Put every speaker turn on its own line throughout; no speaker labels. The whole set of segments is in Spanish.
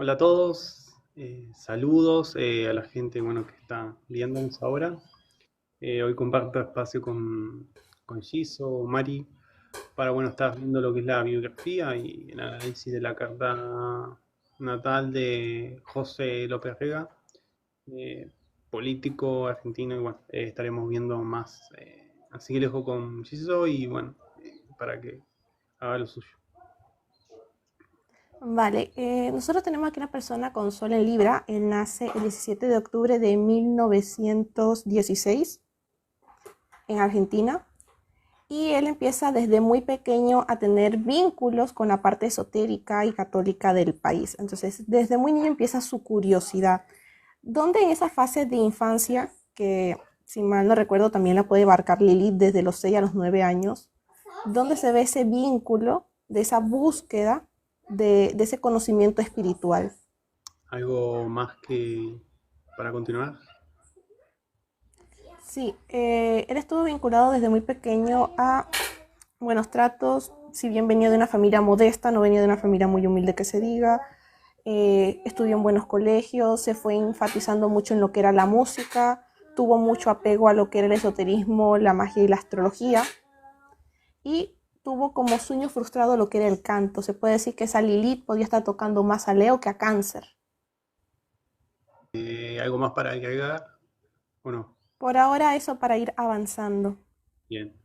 Hola a todos, saludos a la gente bueno, que está viéndonos ahora. Hoy comparto espacio con Giso, Mari, para bueno, estar viendo lo que es la biografía y el análisis de la carta natal de José López Rega, eh, político argentino, y bueno, estaremos viendo más. Así que les dejo con Giso y bueno, para que haga lo suyo.
Vale, nosotros tenemos aquí una persona con Sol en Libra. Él nace el 17 de octubre de 1916 en Argentina y él empieza desde muy pequeño a tener vínculos con la parte esotérica y católica del país. Entonces, desde muy niño empieza su curiosidad. ¿Dónde en esa fase de infancia, que si mal no recuerdo también la puede abarcar Lilith desde los 6 a los 9 años, dónde se ve ese vínculo de esa búsqueda de ese conocimiento espiritual?
¿Algo más que para continuar?
Sí, él estuvo vinculado desde muy pequeño a buenos tratos, si bien venía de una familia modesta, no venía de una familia muy humilde que se diga. Estudió en buenos colegios, se fue enfatizando mucho en lo que era la música, tuvo mucho apego a lo que era el esoterismo, la magia y la astrología, y tuvo como sueño frustrado lo que era el canto. Se puede decir que esa Lilith podía estar tocando más a Leo que a Cáncer.
¿Algo más para agregar? Bueno,
Por ahora eso para ir avanzando.
bien.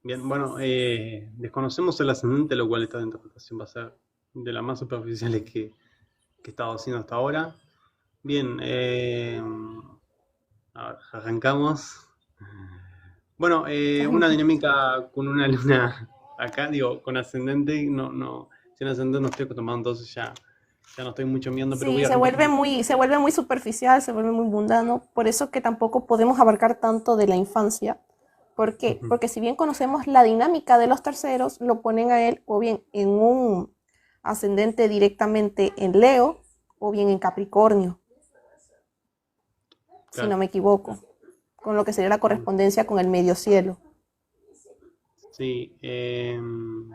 Bien, bueno, desconocemos el ascendente, lo cual esta interpretación va a ser de las más superficiales que he estado haciendo hasta ahora. Bien, a ver, arrancamos. Bueno, una dinámica con una luna acá, digo, con ascendente, no, sin ascendente no estoy acostumbrado, entonces ya no estoy mucho viendo, pero voy
Sí,
a arrancar.
se vuelve muy superficial, se vuelve muy mundano, por eso que tampoco podemos abarcar tanto de la infancia. ¿Por qué?
Ujú,
Porque si bien conocemos la dinámica de los terceros, lo ponen a él o bien en un ascendente directamente en Leo o bien en Capricornio, si no
claro,
me equivoco, con lo que sería la
bien.
correspondencia con el medio cielo.
Sí, bien.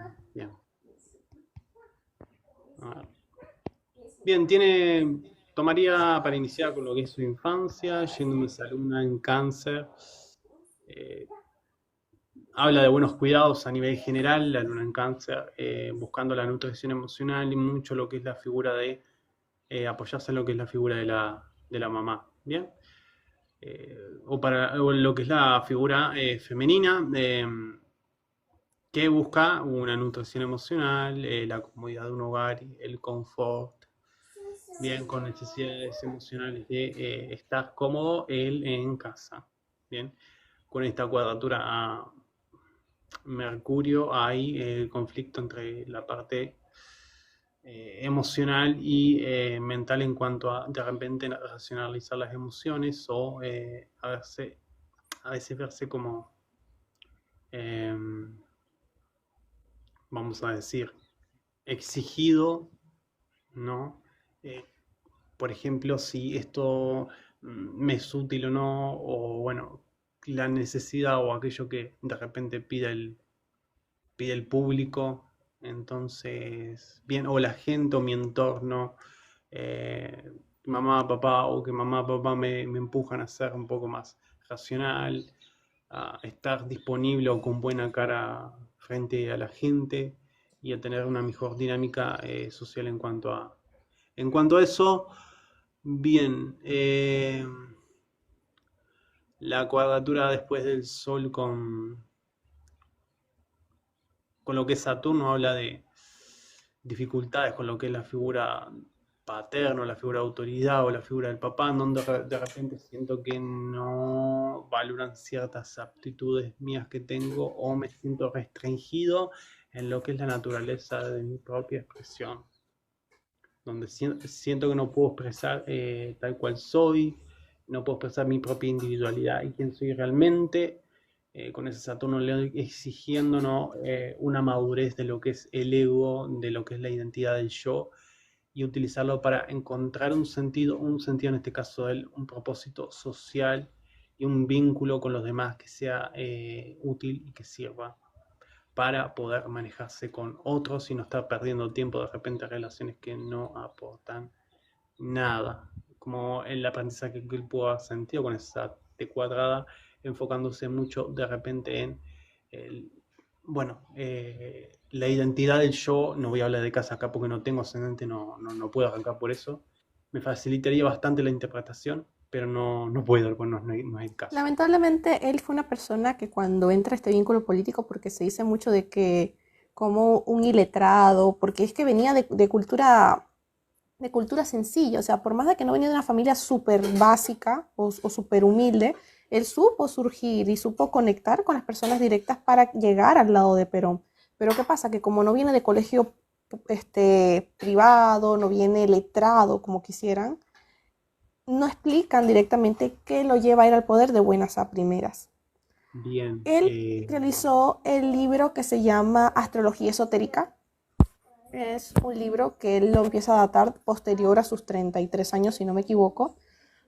A ver. Bien, tomaría para iniciar con lo que es su infancia, yéndome a esa luna en cáncer. Eh, Habla de buenos cuidados a nivel general, la luna en cáncer, buscando la nutrición emocional y mucho lo que es la figura de apoyarse en lo que es la figura de la mamá. Bien. O lo que es la figura femenina, que busca una nutrición emocional, la comodidad de un hogar, el confort, bien, con necesidades emocionales de estar cómodo él en casa. Bien, con esta cuadratura a Mercurio hay conflicto entre la parte emocional y mental en cuanto a de repente racionalizar las emociones o a veces verse como, eh, vamos a decir, exigido, ¿no? Eh, por ejemplo, si esto me es útil o no, o bueno, la necesidad o aquello que de repente pide el público, entonces, bien, o la gente o mi entorno, eh, mamá, papá, o que mamá, papá me empujan a ser un poco más racional, a estar disponible o con buena cara frente a la gente y a tener una mejor dinámica social en cuanto a eso. Bien, la cuadratura después del Sol con lo que es Saturno habla de dificultades con lo que es la figura paterna, la figura de autoridad o la figura del papá, en donde de repente siento que no valoran ciertas aptitudes mías que tengo o me siento restringido en lo que es la naturaleza de mi propia expresión, donde siento que no puedo expresar tal cual soy, no puedo expresar mi propia individualidad y quién soy realmente, con ese Saturno León exigiéndonos una madurez de lo que es el ego, de lo que es la identidad del yo, y utilizarlo para encontrar un sentido en este caso de él, un propósito social y un vínculo con los demás que sea útil y que sirva para poder manejarse con otros y no estar perdiendo tiempo de repente en relaciones que no aportan. nada, como el aprendizaje que él pudo haber sentido con esa T cuadrada, enfocándose mucho de repente en, el, bueno, la identidad del yo. No voy a hablar de casa acá porque no tengo ascendente, no puedo arrancar por eso. Me facilitaría bastante la interpretación, pero no puedo, pues no es el caso.
Lamentablemente, él fue una persona que cuando entra a este vínculo político, porque se dice mucho de que como un iletrado, porque es que venía de cultura sencilla, o sea, por más de que no venía de una familia súper básica o súper humilde, él supo surgir y supo conectar con las personas directas para llegar al lado de Perón. Pero ¿qué pasa? Que como no viene de colegio privado, no viene letrado como quisieran, no explican directamente qué lo lleva a ir al poder de buenas a primeras.
Bien,
Él realizó el libro que se llama Astrología Esotérica. Es un libro que él lo empieza a datar posterior a sus 33 años, si no me equivoco,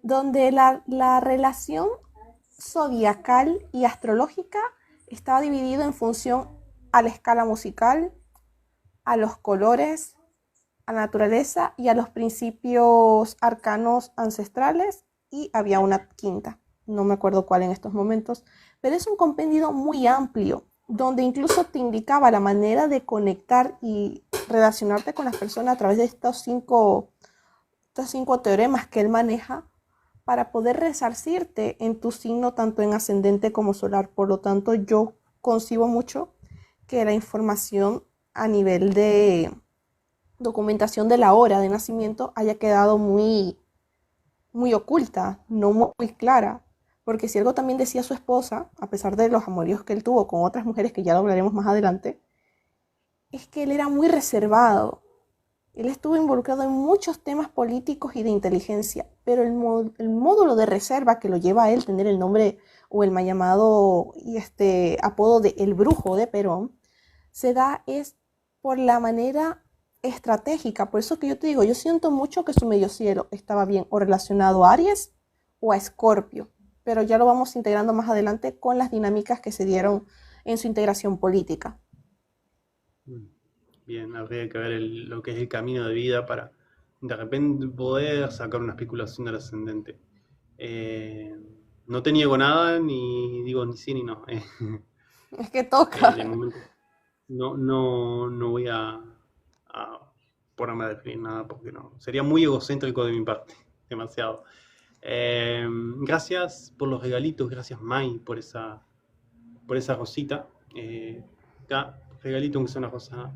donde la relación zodiacal y astrológica estaba dividido en función a la escala musical, a los colores, a la naturaleza y a los principios arcanos ancestrales, y había una quinta, no me acuerdo cuál en estos momentos, pero es un compendio muy amplio donde incluso te indicaba la manera de conectar y relacionarte con las personas a través de estos cinco teoremas que él maneja para poder resarcirte en tu signo tanto en ascendente como solar. Por lo tanto, yo concibo mucho que la información a nivel de documentación de la hora de nacimiento haya quedado muy oculta, no muy clara. Porque si algo también decía su esposa, a pesar de los amoríos que él tuvo con otras mujeres, que ya lo hablaremos más adelante, es que él era muy reservado. Él estuvo involucrado en muchos temas políticos y de inteligencia, pero el módulo de reserva que lo lleva a él tener el nombre o el mal llamado y apodo de El Brujo de Perón, se da es por la manera estratégica. Por eso que yo te digo, yo siento mucho que su medio cielo estaba bien o relacionado a Aries o a Escorpio, pero ya lo vamos integrando más adelante con las dinámicas que se dieron en su integración política.
bien, habría que ver lo que es el camino de vida para de repente poder sacar una especulación del ascendente. Eh, no te niego nada, ni digo ni sí ni no.
Es que toca.
De momento no voy a ponerme a definir nada porque no. Sería muy egocéntrico de mi parte, demasiado. Gracias por los regalitos, gracias Mai por esa rosita. Acá, regalito, aunque sea una rosa,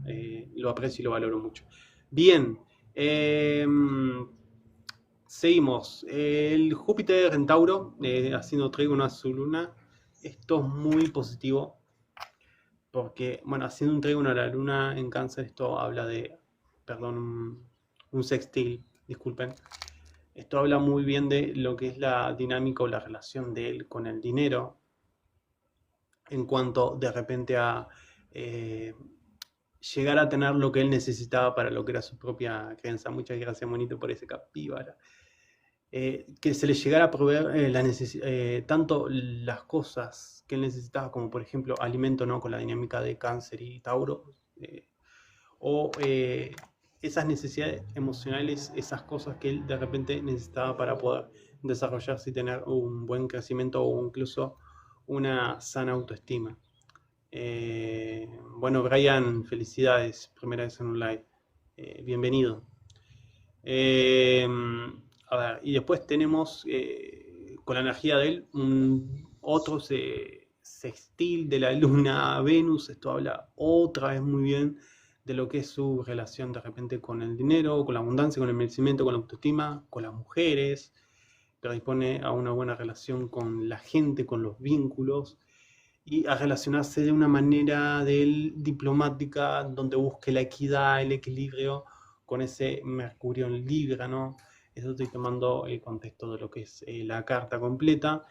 lo aprecio y lo valoro mucho. Bien, seguimos. El Júpiter en Tauro, haciendo trígono a su luna. Esto es muy positivo porque, bueno, haciendo un trígono a la luna en Cáncer, esto habla de, perdón, un sextil, disculpen. Esto habla muy bien de lo que es la dinámica o la relación de él con el dinero, en cuanto de repente a eh, llegar a tener lo que él necesitaba para lo que era su propia creencia. Muchas gracias, Monito, por ese capíbara. Que se le llegara a proveer tanto las cosas que él necesitaba, como por ejemplo alimento, ¿no? Con la dinámica de Cáncer y Tauro, o esas necesidades emocionales, esas cosas que él de repente necesitaba para poder desarrollarse y tener un buen crecimiento o incluso una sana autoestima. Bueno, Brian, felicidades, primera vez en un live. Bienvenido. Eh, a ver, y después tenemos con la energía de él otro sextil de la luna a Venus. Esto habla otra vez muy bien de lo que es su relación de repente con el dinero, con la abundancia, con el merecimiento, con la autoestima, con las mujeres. Predispone a una buena relación con la gente, con los vínculos y a relacionarse de una manera diplomática donde busque la equidad, el equilibrio con ese Mercurio en Libra, ¿no? Eso estoy tomando el contexto de lo que es la carta completa.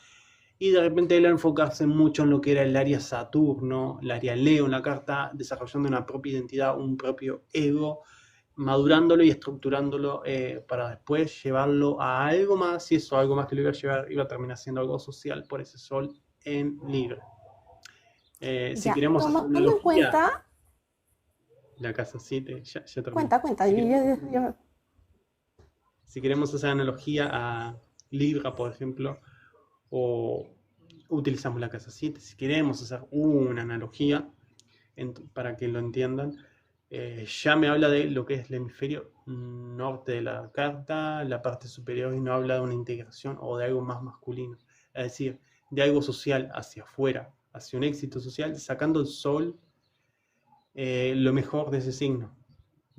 Y de repente él enfocarse mucho en lo que era el área Saturno, el área Leo en la carta, desarrollando una propia identidad, un propio ego, madurándolo y estructurándolo para después llevarlo a algo más, y eso algo más que lo iba a llevar iba a terminar siendo algo social por ese sol en Libra. Si
Ya,
queremos hacer una
tomando en
analogía,
cuenta,
la casa 7, ya termino.
cuenta,
Si
yo,
queremos,
yo- yo-
Si queremos hacer analogía a Libra, por ejemplo, o utilizamos la casa 7, si queremos hacer una analogía, para que lo entiendan, ya me habla de lo que es el hemisferio norte de la carta, la parte superior, y no habla de una integración o de algo más masculino, es decir, de algo social hacia afuera, hacia un éxito social, sacando el sol, lo mejor de ese signo.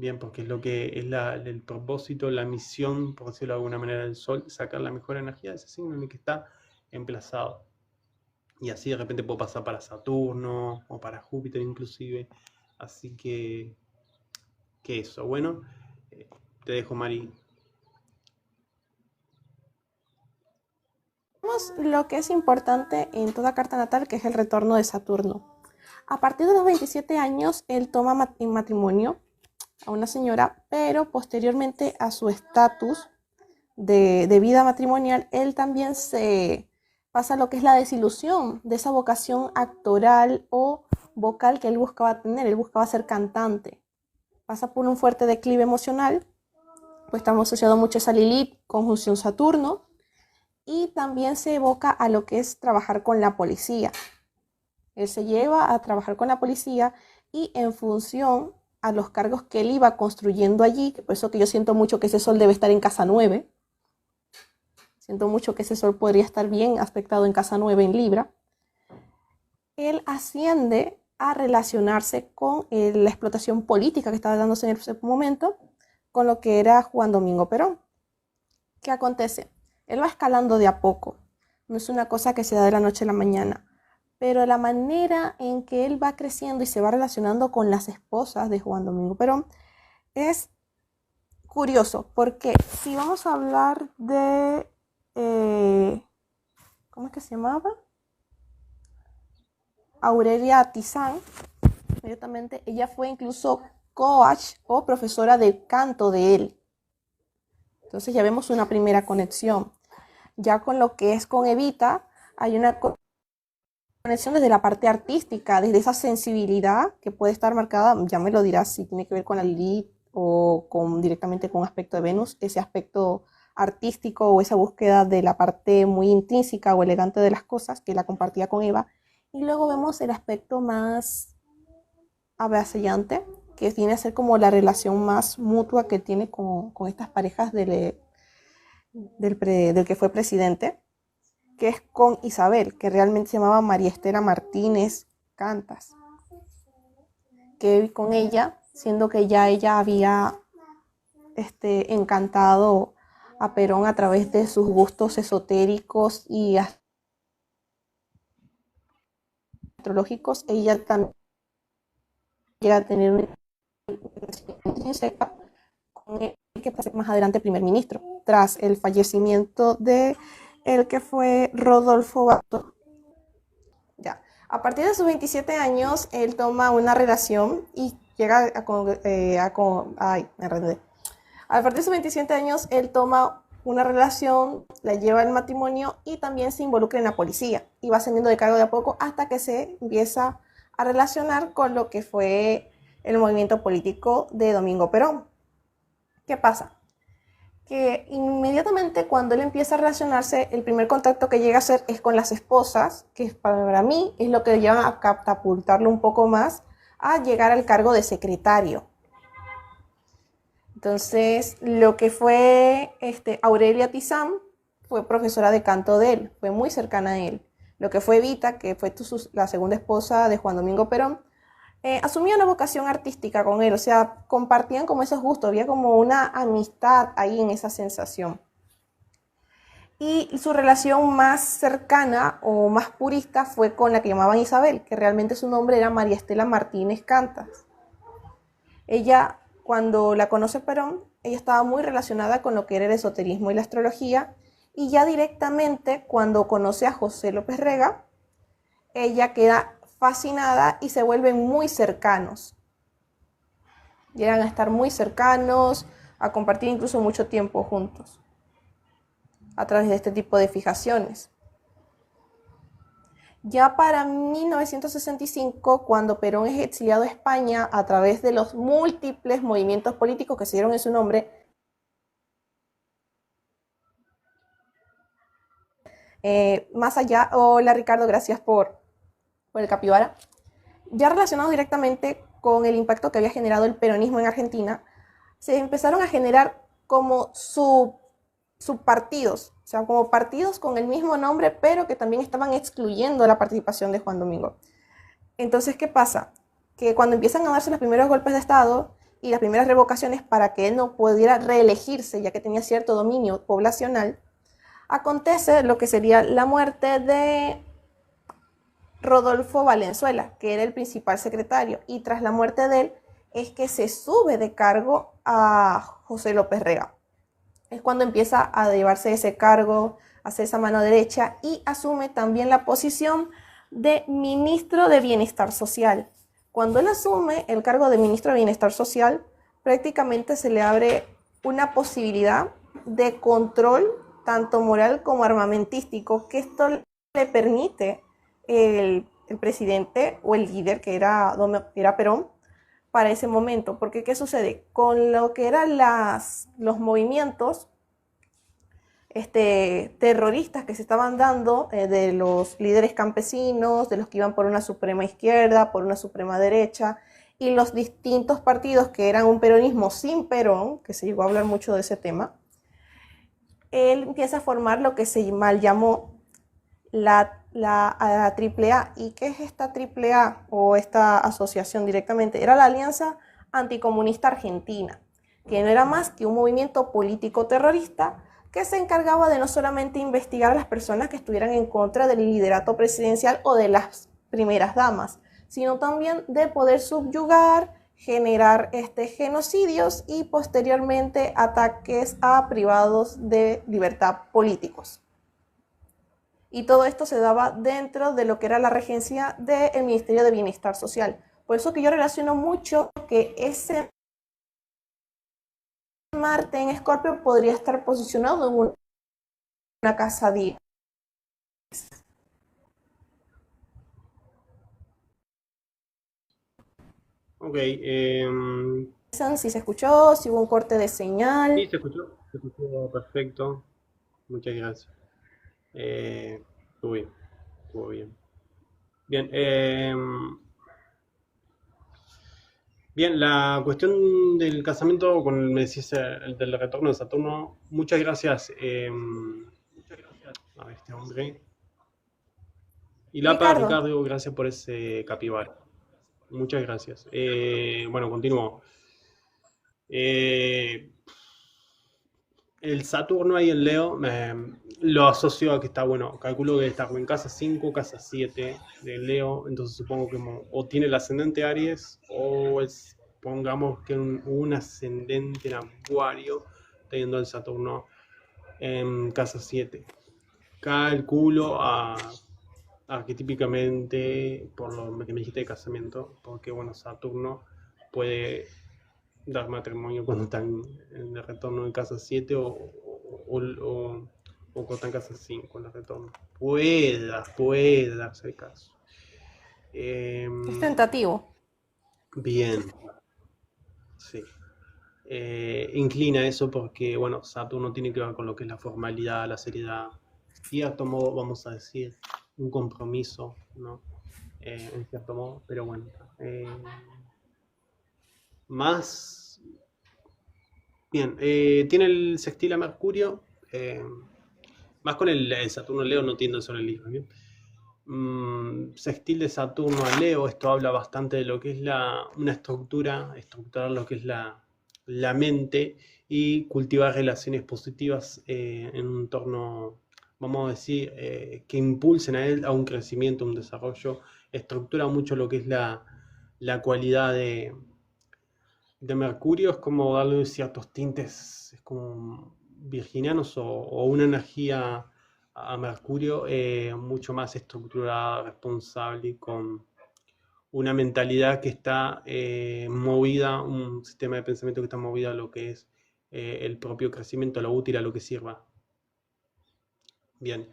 Bien, porque es lo que es el propósito, la misión, por decirlo de alguna manera, del sol, sacar la mejor energía de ese signo en el que está emplazado. Y así de repente puedo pasar para Saturno o para Júpiter inclusive. Así que eso. Bueno, te dejo, Mari.
Vemos lo que es importante en toda carta natal, que es el retorno de Saturno. A partir de los 27 años, él toma en matrimonio a una señora, pero posteriormente a su estatus de vida matrimonial, él también se pasa lo que es la desilusión de esa vocación actoral o vocal que él buscaba tener. Él buscaba ser cantante. Pasa por un fuerte declive emocional, pues estamos asociados mucho a esa Lilith, conjunción Saturno, y también se evoca a lo que es trabajar con la policía. Él se lleva a trabajar con la policía y en función a los cargos que él iba construyendo allí, por eso que yo siento mucho que ese sol debe estar en casa 9, siento mucho que ese sol podría estar bien aspectado en casa 9 en Libra, él asciende a relacionarse con la explotación política que estaba dándose en ese momento, con lo que era Juan Domingo Perón. ¿Qué acontece? Él va escalando de a poco, no es una cosa que se da de la noche a la mañana, pero la manera en que él va creciendo y se va relacionando con las esposas de Juan Domingo Perón es curioso, porque si vamos a hablar de, ¿cómo es que se llamaba? Aurelia Tizán, inmediatamente ella fue incluso coach o profesora de canto de él. Entonces ya vemos una primera conexión. Ya con lo que es con Evita, hay una conexión desde la parte artística, desde esa sensibilidad que puede estar marcada, ya me lo dirás si tiene que ver con la Lilith o directamente con un aspecto de Venus, ese aspecto artístico o esa búsqueda de la parte muy intrínseca o elegante de las cosas que la compartía con Eva. Y luego vemos el aspecto más avasallante, que viene a ser como la relación más mutua que tiene con estas parejas del que fue presidente, que es con Isabel, que realmente se llamaba María Estela Martínez Cantas, que con ella, siendo que ya ella había encantado a Perón a través de sus gustos esotéricos y astrológicos, ella también llega a tener una con el que pasó más adelante primer ministro, tras el fallecimiento de el que fue Rodolfo Bato. Ya. A partir de sus 27 años, él toma una relación y llega a partir de sus 27 años, él toma una relación, la lleva al matrimonio y también se involucra en la policía y va ascendiendo de cargo de a poco hasta que se empieza a relacionar con lo que fue el movimiento político de Domingo Perón. ¿Qué pasa? Que inmediatamente cuando él empieza a relacionarse, el primer contacto que llega a hacer es con las esposas, que para mí es lo que lleva a catapultarlo un poco más a llegar al cargo de secretario. Entonces, lo que fue Aurelia Tizán fue profesora de canto de él, fue muy cercana a él. Lo que fue Evita, que fue la segunda esposa de Juan Domingo Perón, asumía una vocación artística con él, o sea, compartían como esos gustos, había como una amistad ahí en esa sensación. Y su relación más cercana o más purista fue con la que llamaban Isabel, que realmente su nombre era María Estela Martínez Cantas. Ella, cuando la conoce Perón, ella estaba muy relacionada con lo que era el esoterismo y la astrología, y ya directamente cuando conoce a José López Rega, ella queda fascinada y se vuelven muy cercanos. Llegan a estar muy cercanos, a compartir incluso mucho tiempo juntos, a través de este tipo de fijaciones. Ya para 1965, cuando Perón es exiliado a España a través de los múltiples movimientos políticos que se dieron en su nombre, Más allá, hola Ricardo, gracias por el capibara. Ya relacionado directamente con el impacto que había generado el peronismo en Argentina, se empezaron a generar como subpartidos, o sea, como partidos con el mismo nombre, pero que también estaban excluyendo la participación de Juan Domingo. Entonces, ¿qué pasa? Que cuando empiezan a darse los primeros golpes de Estado y las primeras revocaciones para que él no pudiera reelegirse, ya que tenía cierto dominio poblacional, acontece lo que sería la muerte de Rodolfo Valenzuela, que era el principal secretario, y tras la muerte de él es que se sube de cargo a José López Rega. Es cuando empieza a llevarse ese cargo, a hacer esa mano derecha y asume también la posición de ministro de Bienestar Social. Cuando él asume el cargo de ministro de Bienestar Social, prácticamente se le abre una posibilidad de control tanto moral como armamentístico, que esto le permite el presidente o el líder era Perón para ese momento. Porque ¿qué sucede? Con lo que eran los movimientos terroristas que se estaban dando de los líderes campesinos, de los que iban por una suprema izquierda, por una suprema derecha, y los distintos partidos que eran un peronismo sin Perón, que se llegó a hablar mucho de ese tema, él empieza a formar lo que se mal llamó la AAA. ¿Y qué es esta AAA o esta asociación directamente? Era la Alianza Anticomunista Argentina, que no era más que un movimiento político terrorista que se encargaba de no solamente investigar a las personas que estuvieran en contra del liderato presidencial o de las primeras damas, sino también de poder subyugar, generar genocidios y posteriormente ataques a privados de libertad políticos. Y todo esto se daba dentro de lo que era la regencia del Ministerio de Bienestar Social. Por eso que yo relaciono mucho que ese Marte en Escorpio podría estar posicionado en una casa 10.
Ok,
Si se escuchó, si hubo un corte de señal.
sí, se escuchó perfecto. Muchas gracias. Estuvo bien, estuvo bien. Bien, bien, la cuestión del casamiento, con me decís el del retorno de Saturno, muchas gracias a este hombre. Y Lapa,
Ricardo,
Ricardo, gracias por ese capibara. Muchas gracias. Bueno, continúo. Eh, el Saturno y el Leo lo asocio a que está, bueno, calculo que está en casa 5, casa 7 de Leo, entonces supongo que o tiene el ascendente Aries o es, pongamos que un ascendente en Acuario, teniendo el Saturno en casa 7. Calculo arquetípicamente por lo que me dijiste de casamiento, porque bueno, Saturno puede dar matrimonio cuando están en el retorno en casa 7 o cuando están en casa 5 en el retorno. Puede darse el caso.
es
Em,
tentativo.
bien, sí. Inclina eso porque, bueno, Saturno tiene que ver con lo que es la formalidad, la seriedad, cierto modo, vamos a decir, un compromiso, ¿no? En cierto modo, pero bueno. Más bien, tiene el sextil a Mercurio, más con el Saturno Leo, no tiendo sobre el libro, ¿bien? Sextil de Saturno a Leo, esto habla bastante de lo que es una estructurar lo que es la mente y cultivar relaciones positivas en un entorno, vamos a decir, que impulsen a él a un crecimiento, un desarrollo, estructura mucho lo que es la cualidad de Mercurio, es como darle ciertos tintes, es como virginianos o una energía a Mercurio mucho más estructurada, responsable y con una mentalidad que está movida, un sistema de pensamiento que está movida a lo que es el propio crecimiento, a lo útil, a lo que sirva. Bien.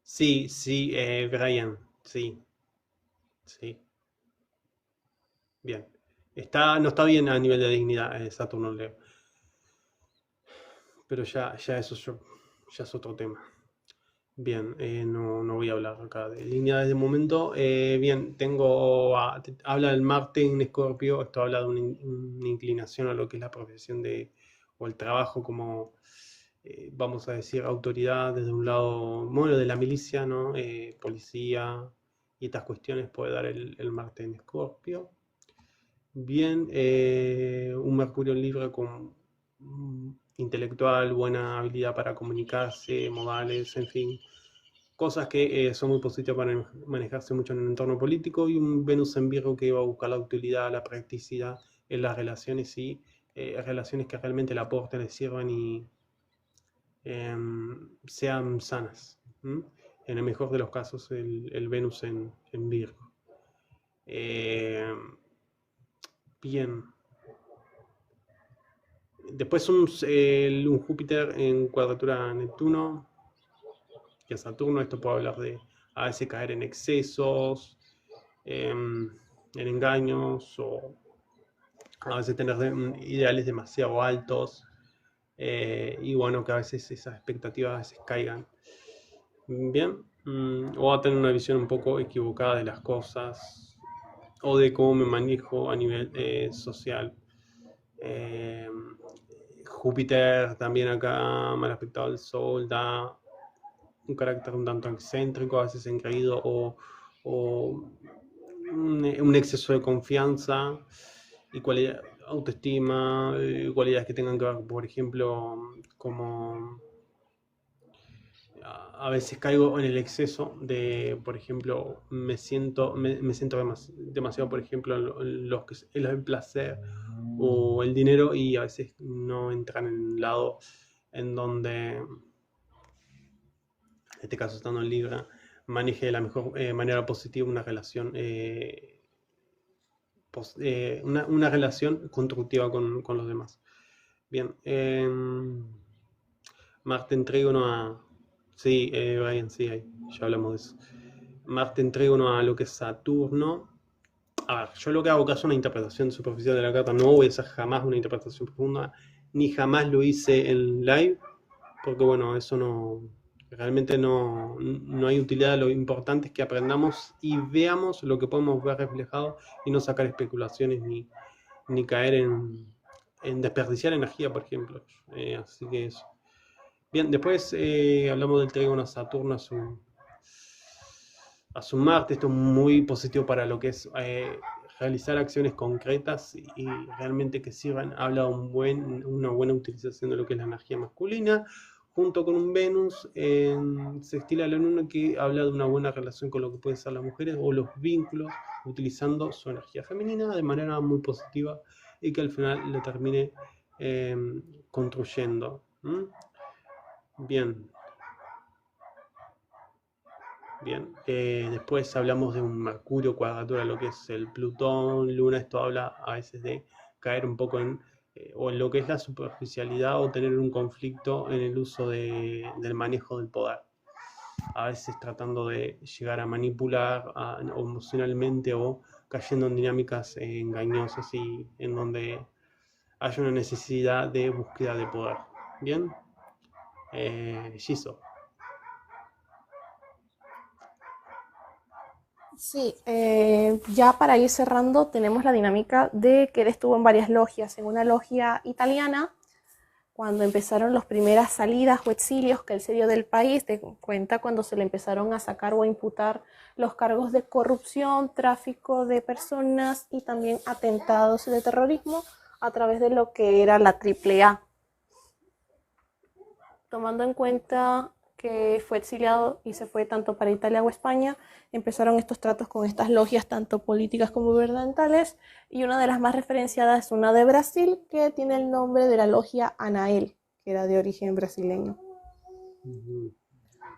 Sí, sí, Brian, sí, sí, bien. No está bien a nivel de dignidad Saturno en Leo. pero ya eso ya es otro tema. Bien, no voy a hablar acá de línea desde el momento. Bien, habla del Marte en Escorpio, esto habla de una inclinación a lo que es la profesión o el trabajo como, vamos a decir, autoridad desde un lado, bueno, de la milicia, ¿no? Policía y estas cuestiones puede dar el Marte en Escorpio. Bien, un Mercurio en Libra con intelectual, buena habilidad para comunicarse, modales, en fin, cosas que son muy positivas para manejarse mucho en el entorno político, y un Venus en Virgo que va a buscar la utilidad, la practicidad en las relaciones y relaciones que realmente le aporten, le sirvan y sean sanas. En el mejor de los casos, el Venus en Virgo. Eh, bien. Después un Júpiter en cuadratura a Neptuno y a Saturno. Esto puede hablar de a veces caer en excesos, en engaños, o a veces tener ideales demasiado altos, y bueno, que a veces esas expectativas a veces caigan. Bien, o a tener una visión un poco equivocada de las cosas o de cómo me manejo a nivel social. Eh, Júpiter también acá, mal aspectado al Sol, da un carácter un tanto excéntrico, a veces engreído, o un exceso de confianza y autoestima, cualidades que tengan que ver, por ejemplo, como a veces caigo en el exceso de, por ejemplo, me siento demasiado, por ejemplo, en el placer o el dinero, y a veces no entran en un lado en donde, en este caso estando en Libra, maneje de la mejor manera positiva una relación, una relación constructiva con los demás. Bien, Marte en Trígono a... Sí, Brian, sí, ya hablamos de eso. Marte en Trígono a lo que es Saturno. A ver, yo lo que hago acá es una interpretación superficial de la carta. No voy a hacer jamás una interpretación profunda, ni jamás lo hice en live, porque bueno, eso realmente no hay utilidad. Lo importante es que aprendamos y veamos lo que podemos ver reflejado y no sacar especulaciones ni caer en desperdiciar energía, por ejemplo. Así que eso. Bien, después hablamos del trígono Saturno a su Marte. Esto es muy positivo para lo que es realizar acciones concretas y realmente que sirvan. Habla de una buena utilización de lo que es la energía masculina, junto con un Venus sextil a la Luna, que habla de una buena relación con lo que pueden ser las mujeres o los vínculos, utilizando su energía femenina de manera muy positiva y que al final le termine construyendo. Bien. Bien, después hablamos de un Mercurio cuadratura, lo que es el Plutón, Luna. Esto habla a veces de caer un poco o en lo que es la superficialidad, o tener un conflicto en el uso del manejo del poder. A veces tratando de llegar a manipular emocionalmente, o cayendo en dinámicas engañosas y en donde hay una necesidad de búsqueda de poder. Bien, Giso.
Sí, ya para ir cerrando, tenemos la dinámica de que él estuvo en varias logias. En una logia italiana, cuando empezaron las primeras salidas o exilios que él se dio del país, de cuenta cuando se le empezaron a sacar o a imputar los cargos de corrupción, tráfico de personas y también atentados de terrorismo a través de lo que era la AAA. Tomando en cuenta que fue exiliado y se fue tanto para Italia o España, empezaron estos tratos con estas logias, tanto políticas como gubernamentales, y una de las más referenciadas es una de Brasil, que tiene el nombre de la logia Anael, que era de origen brasileño.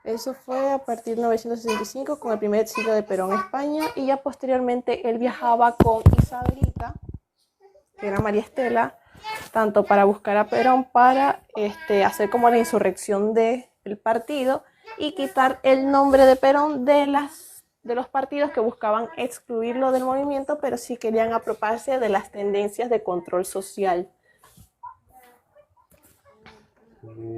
Eso fue a partir de 1965, con el primer exilio de Perón a España, y ya posteriormente él viajaba con Isabelita, que era María Estela, tanto para buscar a Perón para hacer como la insurrección del partido y quitar el nombre de Perón de los partidos que buscaban excluirlo del movimiento, pero sí querían apropiarse de las tendencias de control social.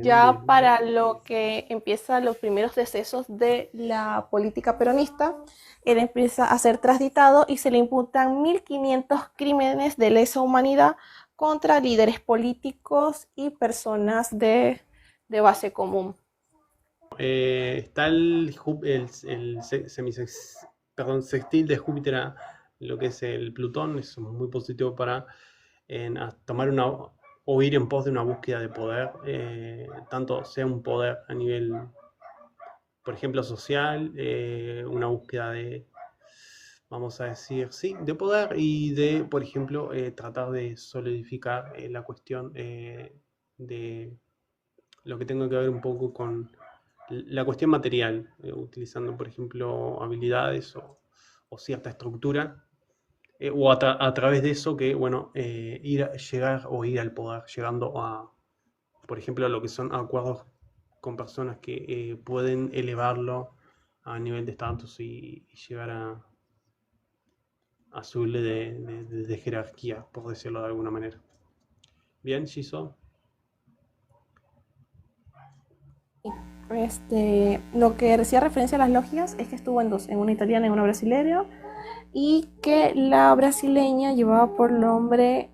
Ya
Bien.
para lo que empieza los primeros decesos de la política peronista, él empieza a ser transditado y se le imputan 1500 crímenes de lesa humanidad contra líderes políticos y personas de base común.
Está perdón, sextil de Júpiter a lo que es el Plutón, es muy positivo para tomar o ir en pos de una búsqueda de poder, tanto sea un poder a nivel, por ejemplo, social, una búsqueda de, vamos a decir, sí, de poder y de, por ejemplo, tratar de solidificar la cuestión de lo que tenga que ver un poco con la cuestión material, utilizando, por ejemplo, habilidades o cierta estructura, o a través de eso que, bueno, llegar o ir al poder, llegando a, por ejemplo, a lo que son acuerdos con personas que pueden elevarlo a nivel de estatus y llegar a subirle de jerarquía, por decirlo de alguna manera. Bien, Shizo.
Lo que decía referencia a las logias es que estuvo en dos, en una italiana y una brasileña, y que la brasileña llevaba por nombre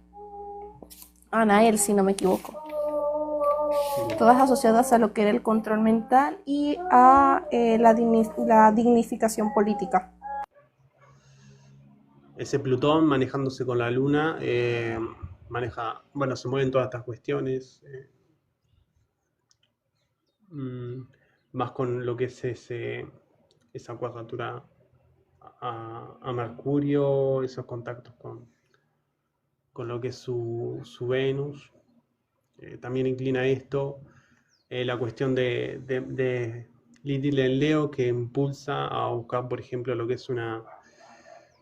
Anael, si no me equivoco. Todas asociadas a lo que era el control mental y a la dignificación política.
Ese Plutón manejándose con la Luna, bueno, se mueven todas estas cuestiones, mm, más con lo que es esa cuadratura a Mercurio, esos contactos con lo que es su Venus, también inclina esto, la cuestión de Lilith en Leo que impulsa a buscar, por ejemplo, lo que es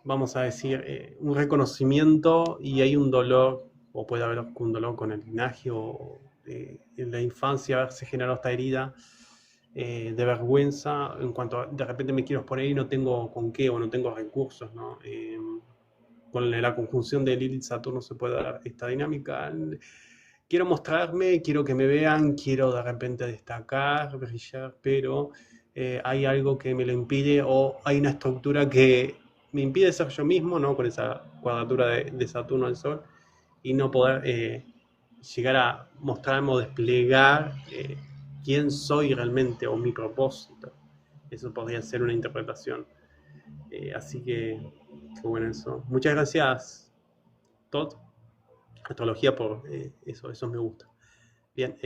vamos a decir, un reconocimiento y hay un dolor, o puede haber un dolor con el linaje o en la infancia haberse generado esta herida de vergüenza en cuanto a de repente me quiero exponer y no tengo con qué o no tengo recursos, ¿no? Con la conjunción de Lilith Saturno se puede dar esta dinámica. Quiero mostrarme, quiero que me vean, quiero de repente destacar, brillar, pero hay algo que me lo impide o hay una estructura que me impide ser yo mismo, ¿no? Con esa cuadratura de Saturno al Sol y no poder llegar a mostrarme o desplegar quién soy realmente o mi propósito. Eso podría ser una interpretación. Así que, qué bueno eso. Muchas gracias, Todd, Astrología, por eso me gusta. Bien,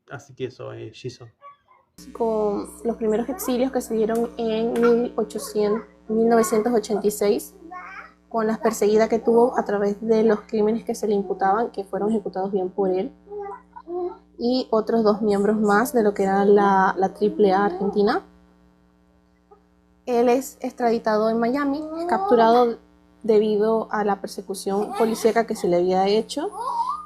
así que eso, Shizo.
Con los primeros exilios que se dieron en 1986, con las perseguidas que tuvo a través de los crímenes que se le imputaban, que fueron ejecutados bien por él, y otros dos miembros más de lo que era la AAA Argentina. Él es extraditado en Miami, es capturado debido a la persecución policíaca que se le había hecho,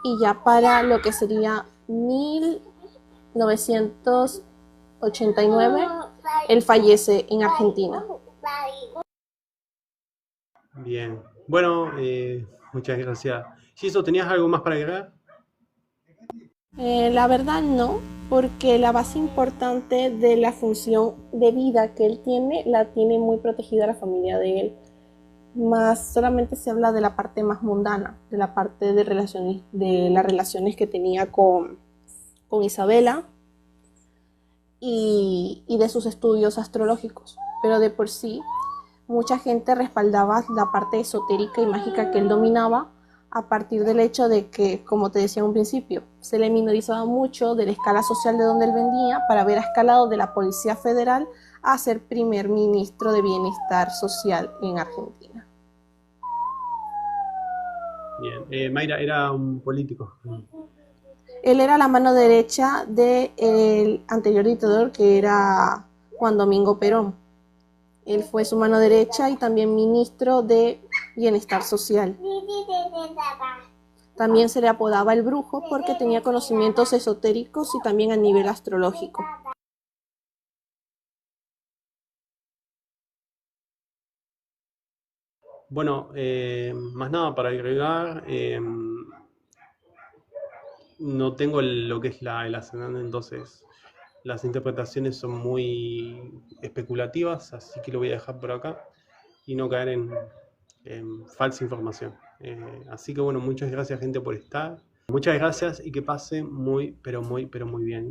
y ya para lo que sería 1989, él fallece en Argentina.
Bien, bueno, muchas gracias. Shizo, ¿tenías algo más para agregar?
La verdad no, porque la base importante de la función de vida que él tiene, la tiene muy protegida la familia de él. Más solamente se habla de la parte más mundana, de la parte de relaciones, de las relaciones que tenía con Isabela y de sus estudios astrológicos. Pero de por sí, mucha gente respaldaba la parte esotérica y mágica que él dominaba a partir del hecho de que, como te decía en un principio, se le minorizaba mucho de la escala social de donde él venía para haber escalado de la Policía Federal a ser primer ministro de Bienestar Social en Argentina.
Bien, Mayra era un político.
Él era la mano derecha del anterior dictador, que era Juan Domingo Perón. Él fue su mano derecha y también ministro de Bienestar Social. También se le apodaba el brujo porque tenía conocimientos esotéricos y también a nivel astrológico.
Bueno, más nada para agregar. no tengo lo que es el ascendente, entonces las interpretaciones son muy especulativas, así que lo voy a dejar por acá y no caer en falsa información. Así que bueno, muchas gracias gente por estar. Muchas gracias y que pase muy, pero muy, pero muy bien.